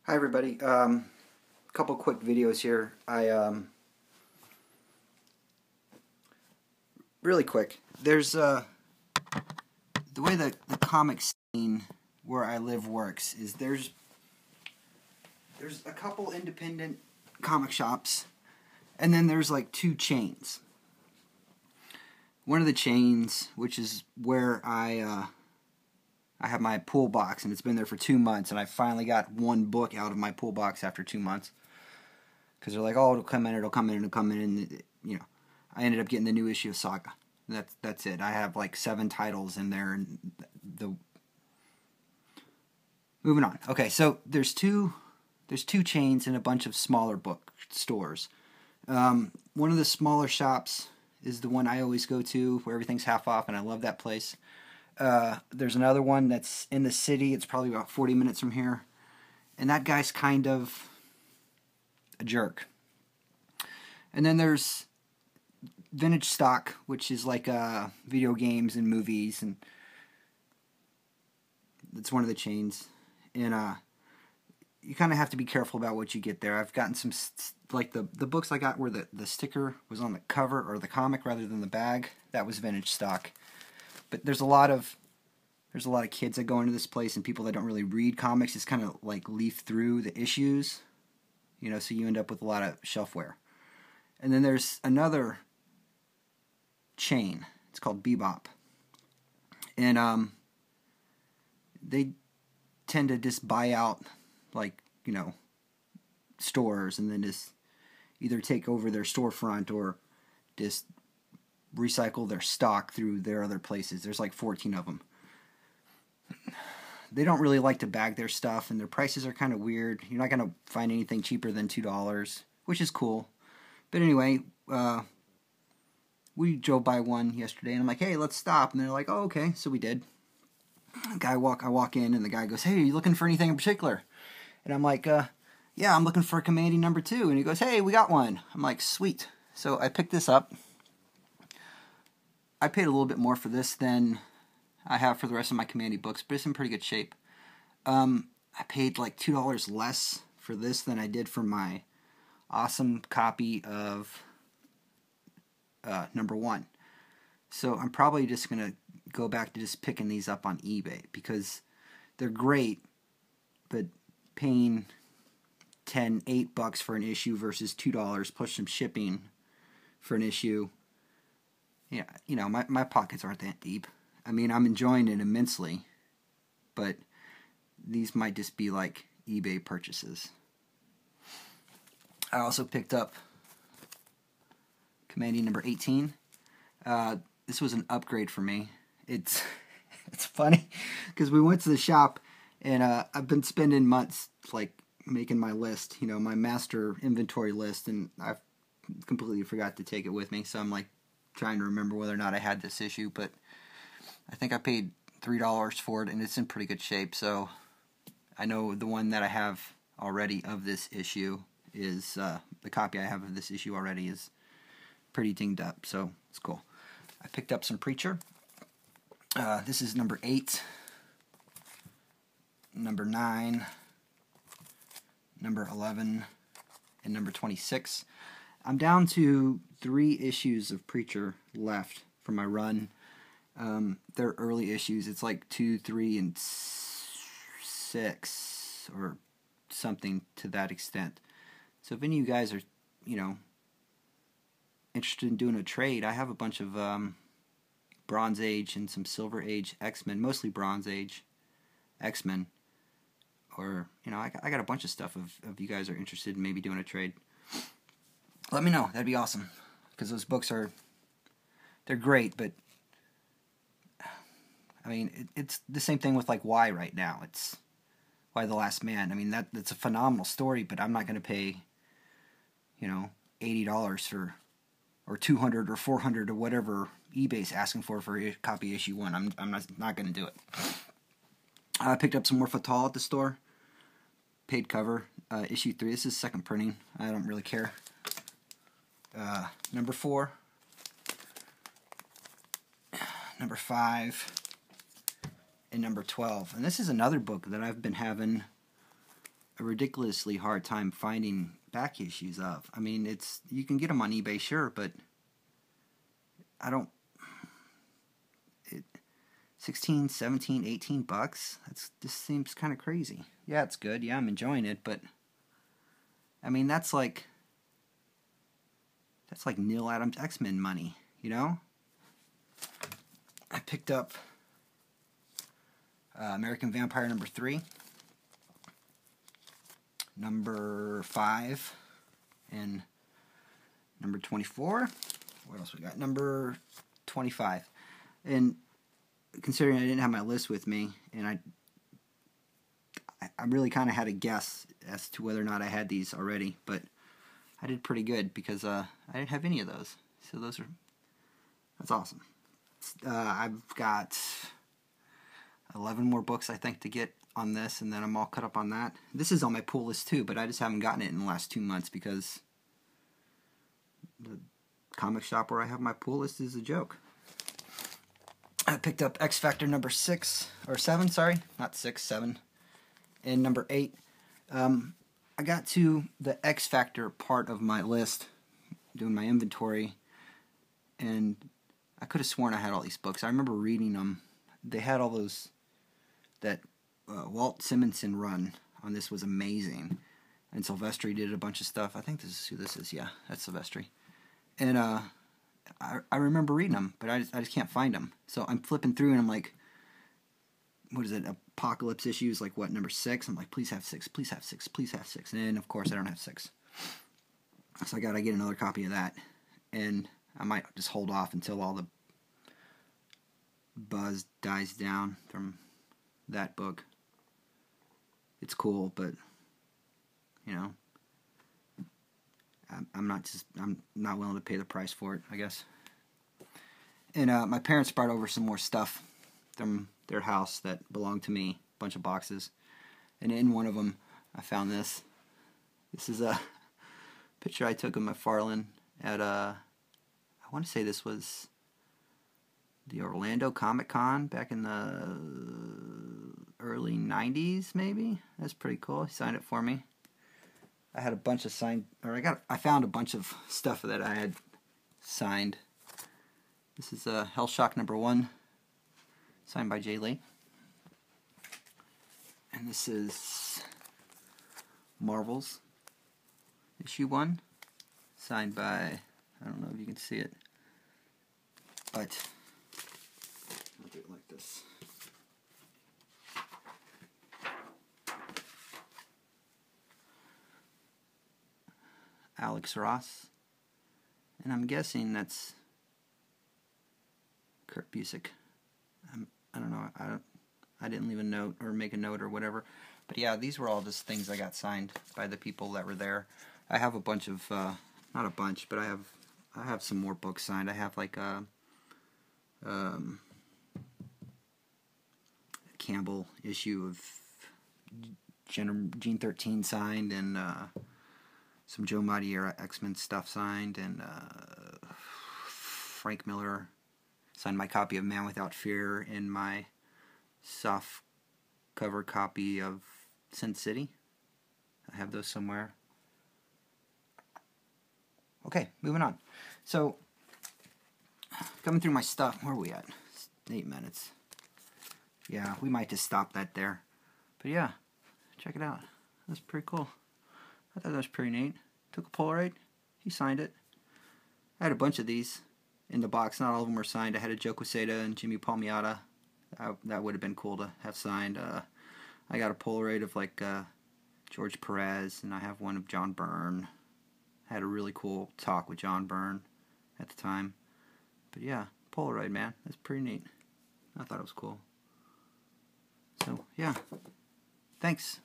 Hi everybody. Couple quick videos here. Really quick. There's the way the comic scene where I live works is there's a couple independent comic shops, and then there's like two chains. One of the chains, which is where I have my pool box, and it's been there for 2 months, and I finally got one book out of my pool box after 2 months. Because they're like, oh, it'll come in, and I ended up getting the new issue of Saga. That's it. I have like 7 titles in there, and moving on. Okay, so there's two chains and a bunch of smaller book stores. One of the smaller shops is the one I always go to, where everything's half off, and I love that place. There's another one that's in the city. It's probably about 40 minutes from here. And that guy's kind of a jerk. And then there's Vintage Stock, which is like video games and movies. And it's one of the chains. And you kind of have to be careful about what you get there. I've gotten some, like the books I got where the sticker was on the cover, or the comic rather than the bag. That was Vintage Stock. But there's a lot of kids that go into this place, and people that don't really read comics just kind of like leaf through the issues, so you end up with a lot of shelfware. And then there's another chain. It's called Bebop, and they tend to just buy out stores, and then just either take over their storefront or just recycle their stock through their other places. There's like 14 of them. They don't really like to bag their stuff, and their prices are kind of weird. You're not going to find anything cheaper than $2, which is cool. But anyway, we drove by one yesterday, and I'm like, hey, let's stop. And they're like, oh, okay. So we did. I walk in, and the guy goes, hey, are you looking for anything in particular? And I'm like, yeah, I'm looking for Commanding number 2. And he goes, hey, we got one. I'm like, sweet. So I picked this up. I paid a little bit more for this than I have for the rest of my Commanding books, but it's in pretty good shape. I paid like $2 less for this than I did for my awesome copy of number 1. So I'm probably just going to go back to just picking these up on eBay, because they're great, but paying $8 for an issue versus $2 plus some shipping for an issue, my pockets aren't that deep. I mean, I'm enjoying it immensely, but these might just be like eBay purchases. I also picked up Commanding number 18. This was an upgrade for me. It's funny, because we went to the shop, and I've been spending months like making my list, my master inventory list, and I completely forgot to take it with me. So I'm like trying to remember whether or not I had this issue, but I think I paid $3 for it, and it's in pretty good shape. So I know the one that I have already of this issue is, the copy I have of this issue already is pretty dinged up, so it's cool. I picked up some Preacher. This is number 8, number 9, number 11, and number 26. I'm down to 3 issues of Preacher left for my run. They're early issues. It's like 2, 3, and 6, or something to that extent. So if any of you guys are, interested in doing a trade, I have a bunch of Bronze Age and some Silver Age X-Men, mostly Bronze Age X-Men. Or, I got a bunch of stuff if you guys are interested in maybe doing a trade. Let me know. That'd be awesome. Because those books they're great, but I mean, it's the same thing with like Y right now. It's Y the Last Man. I mean, that's a phenomenal story, but I'm not going to pay, $80 for, or $200 or $400 or whatever eBay's asking for a copy issue 1. I'm not going to do it. I picked up some more Fatal at the store. Paid cover, issue 3. This is second printing. I don't really care. Number 4, number 5, and number 12. And this is another book that I've been having a ridiculously hard time finding back issues of. I mean, you can get them on eBay, sure, but I don't. 16, 17, 18 bucks. This seems kind of crazy. Yeah, it's good. Yeah, I'm enjoying it, but I mean, that's like Neil Adams X-Men money, you know? I picked up American Vampire #3, #5, and #24. What else we got? #25. And considering I didn't have my list with me, and I really kind of had a guess as to whether or not I had these already, but I did pretty good because I didn't have any of those. So that's awesome. I've got 11 more books, I think, to get on this, and then I'm all caught up on that. This is on my pull list too, but I just haven't gotten it in the last 2 months because the comic shop where I have my pull list is a joke. I picked up X Factor #6 or 7, sorry, not 6, 7, and #8. I got to the X Factor part of my list, doing my inventory, and I could have sworn I had all these books. I remember reading them. They had all those. That Walt Simonson run on this was amazing, and Silvestri did a bunch of stuff. I think this is who this is. Yeah, that's Silvestri, and I remember reading them, but I just can't find them. So I'm flipping through, and I'm like, what is it? Apocalypse issues, like what, #6? I'm like, please have 6, please have 6, please have 6. And then, of course, I don't have 6. So I gotta get another copy of that. And I might just hold off until all the buzz dies down from that book. It's cool, but, you know, I'm not willing to pay the price for it, I guess. And my parents brought over some more stuff from their house that belonged to me, a bunch of boxes. And in one of them, I found this. This is a picture I took of McFarlane at I want to say this was the Orlando Comic Con back in the early 90s, maybe. That's pretty cool. He signed it for me. I had a bunch of I found a bunch of stuff that I had signed. This is Hellshock #1, signed by Jay Lee. And this is Marvel's #1, signed by, I don't know if you can see it, but I'll do it like this. Alex Ross, and I'm guessing that's Kurt Busiek. I don't know. I didn't leave a note or make a note or whatever. But yeah, these were all just things I got signed by the people that were there. I have a bunch of not a bunch, but I have some more books signed. I have like a Campbell issue of Gene 13 signed, and some Joe Madureira X-Men stuff signed, and Frank Miller signed my copy of Man Without Fear and my soft cover copy of Sin City. I have those somewhere. Okay, moving on. So, coming through my stuff, where are we at? 8 minutes. Yeah, we might just stop that there. But yeah, check it out. That's pretty cool. I thought that was pretty neat. Took a Polaroid. He signed it. I had a bunch of these in the box. Not all of them were signed. I had a Joe Quesada and Jimmy Palmiotti. That would have been cool to have signed. I got a Polaroid of like George Perez, and I have one of John Byrne. I had a really cool talk with John Byrne at the time. But yeah, Polaroid, man. That's pretty neat. I thought it was cool. So, yeah. Thanks.